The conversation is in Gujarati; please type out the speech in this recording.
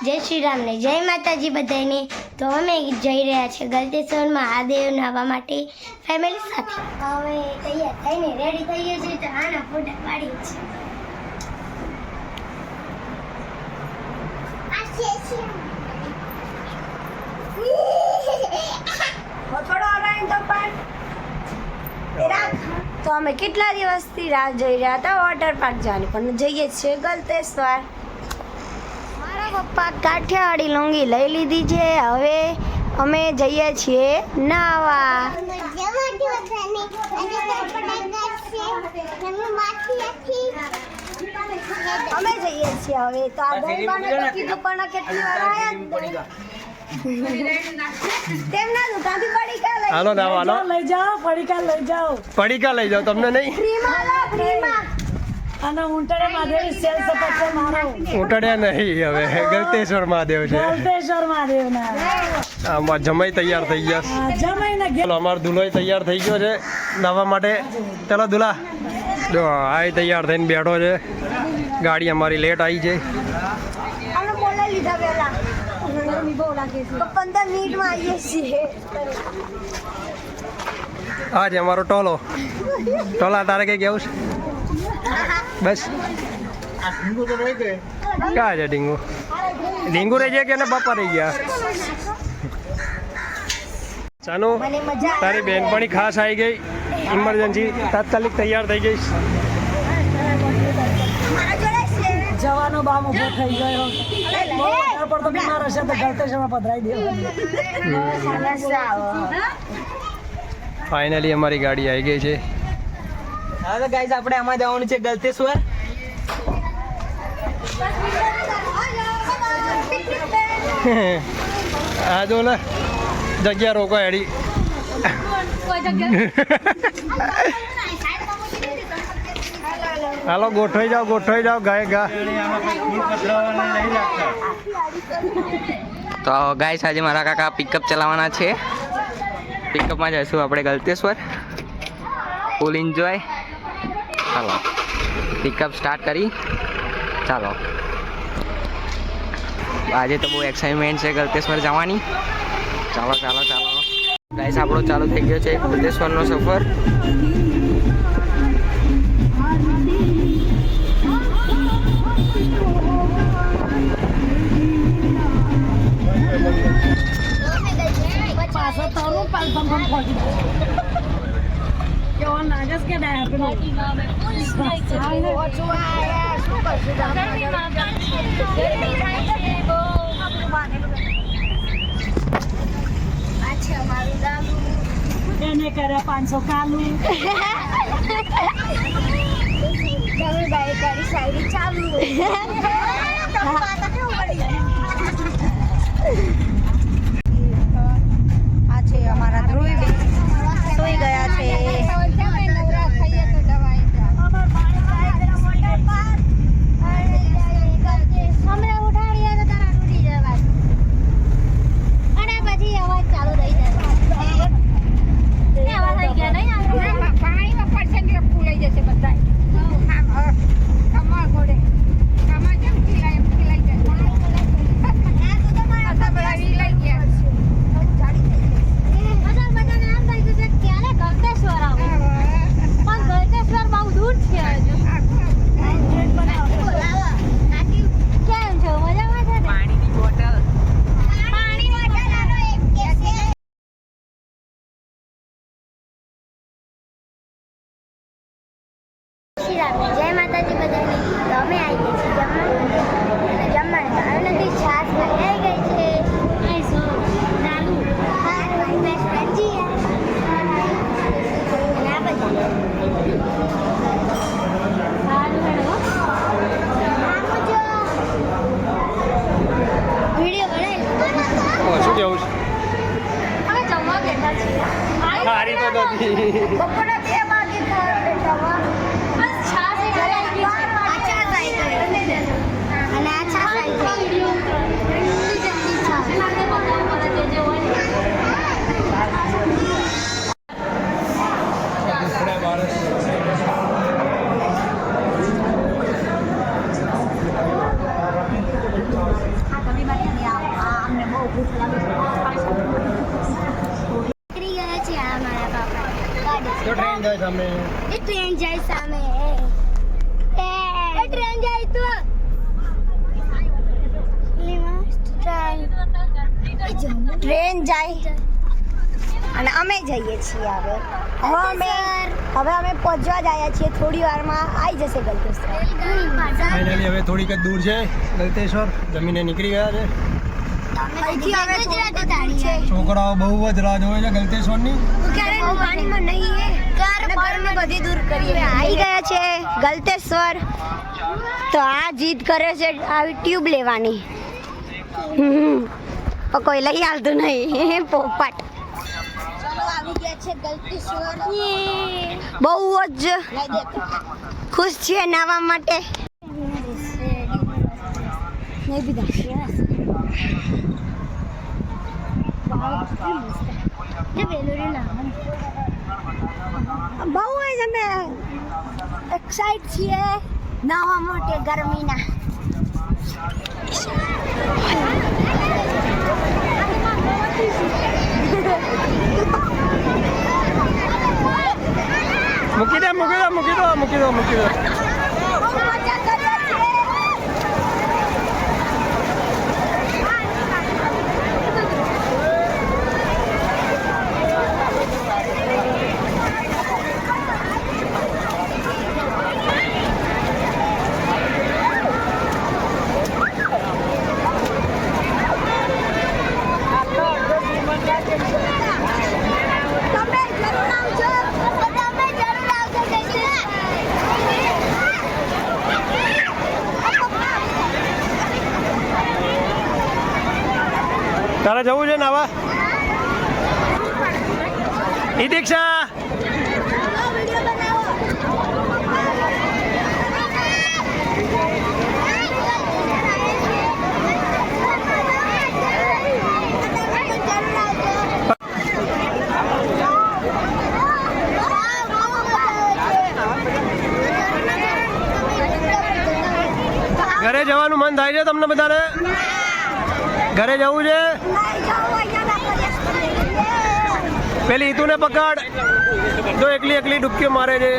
જય શ્રી રામ ને જય માતાજી બધાને। તો અમે જઈ રહ્યા છીએ ગલતેશ્વર મહાદેવ નાહવા માટે ફેમિલી સાથે। હવે તૈયાર થઈને રેડી થઈએ છીએ તો આના ફોટા પાડીએ છીએ। તો અમે કેટલા દિવસથી રાહ જોઈ રહ્યા હતા વોટર પાર્ક જવાની, પણ જઈએ છીએ ગલતેશ્વર। પપ્પા કાઠિયાવાડી લુંગી લઈ લીધી છે, હવે અમે જઈએ છીએ નાવા। અમે જઈએ છીએ હવે તો આ દરબારને કીધું પણ કેટલી વાર આયા તેમના દુકાનથી પડીકા લઈ હાલો નાવા હાલો લઈ જાઓ પડીકા લઈ જાઓ તમને નહીં ફ્રીમાં લો ફ્રીમાં। અને ઊંટડે મહાદેવ સેલ સપટ મારો ઉટડ્યા નહીં, હવે ગલતેશ્વર મહાદેવ છે। ગલતેશ્વર મહાદેવ ના આમાં જમાઈ તૈયાર થઈ ગયા, જમાઈને ચાલો અમારો દુલ્હો તૈયાર થઈ ગયો છે નાવા માટે। ચાલો દુલ્હા જો આ તૈયાર થઈને બેઠો છે, ગાડી અમારી લેટ આવી છે। અમે બોલાવી લીધા પહેલા બહુ લાગે છે, 15 મિનિટમાં આવીએ છીએ। આ છે અમારો ટોલો। ટોલા તારે કઈ કેવું છે? બસ ક્યાં છે ડીંગુ? ડીંગુ રહી ગયા કે ને બાપા રહી ગયા? ચાનુ તારી બેનપણી ખાસ આવી ગઈ, ઇમરજન્સી તાત્કાલિક તૈયાર થઈ ગઈ। જવાનો બામ ઉભો થઈ ગયો, પણ તો બીમાર હશે તો ગલતેશ્વરમાં પધરાઈ દેવો। ફાઇનલી અમારી ગાડી આવી ગઈ છે। હવે ગાઈસ આપણે આમાં જવાનું છે ગલતેશ્વર। આ જો ને જગ્યા રોકો હેડી। હાલો ગોઠવાઈ જાઓ ગાય ગા। તો ગાઈસ આજે મારા કાકા પિકઅપ ચલાવવાના છે, પિકઅપમાં જઈશું આપણે ગલતેશ્વર। Full enjoy. ચાલો પિકઅપ સ્ટાર્ટ કરી, ચાલો। આજે તો બહુ એક્સાઇટમેન્ટ છે ગલતેશ્વર જવાની। ચાલો ગાઈસ આપણો ચાલુ થઈ ગયો છે ગલતેશ્વરનો સફર। પાછો તરું પાલપમ પહોંચી કેવો નાગસ કે ડાય એને કર્યા 500 કાલું ચાલુ અમારા ધ્રુવી સોઈ ગયા છે। જય માતાજી બધાને। તો અમે આવી ગયા છીએ જમવાનું ભાવ નથી, છાશ આવી ગઈ છે, શું કેવું છે? અમે જમવા બેઠા છીએ। સારી તો નથી બપોરના 2 વાગે બેઠા અને આ છાશ આવી ગઈ। નીકળી ગયા છે આ મારા પાપા ગાડી તો ટ્રેન જાય સામે. એ ટ્રેન જાય સામે એ ટ્રેન જાય તો ટ્રેન જાય અને અમે જઈએ છીએ હવે અમે પહોંચવા જ આવ્યા છીએ. થોડી વારમાં આવી જશે ગલતેશ્વર. ફાઇનલી હવે થોડીક જ દૂર છે ગલતેશ્વર. જમીને નીકળી ગયા છે. અહીંથી હવે થોડુંક દૂર છે. છોકરાઓ બહુ જ રાહ જોવે છે ગલતેશ્વરની. ક્યારે પાણીમાં નહીં ગરમી બધી દૂર કરીએ. આવી ગયા છે ગલતેશ્વર. તો આ જીદ કરે છે આવી ટ્યુબ લેવાની. કોઈ લઈ આવતું નહીં પોપટ. આવી ગયા છે ગલતેશ્વર. બહુ જ ખુશ છીએ નાવા માટે. બહુ જ અમે એક્સાઇટ છીએ નાવા માટે ગરમીના. મૂકી દો. તારે જવું છે નાવા? ઈ દીક્ષા ઘરે જવાનું મન થાય છે તમને બધાને? ઘરે જવું છે? પેલી ઈતુને પકડ, જો એકલી ડૂબકી મારે છે.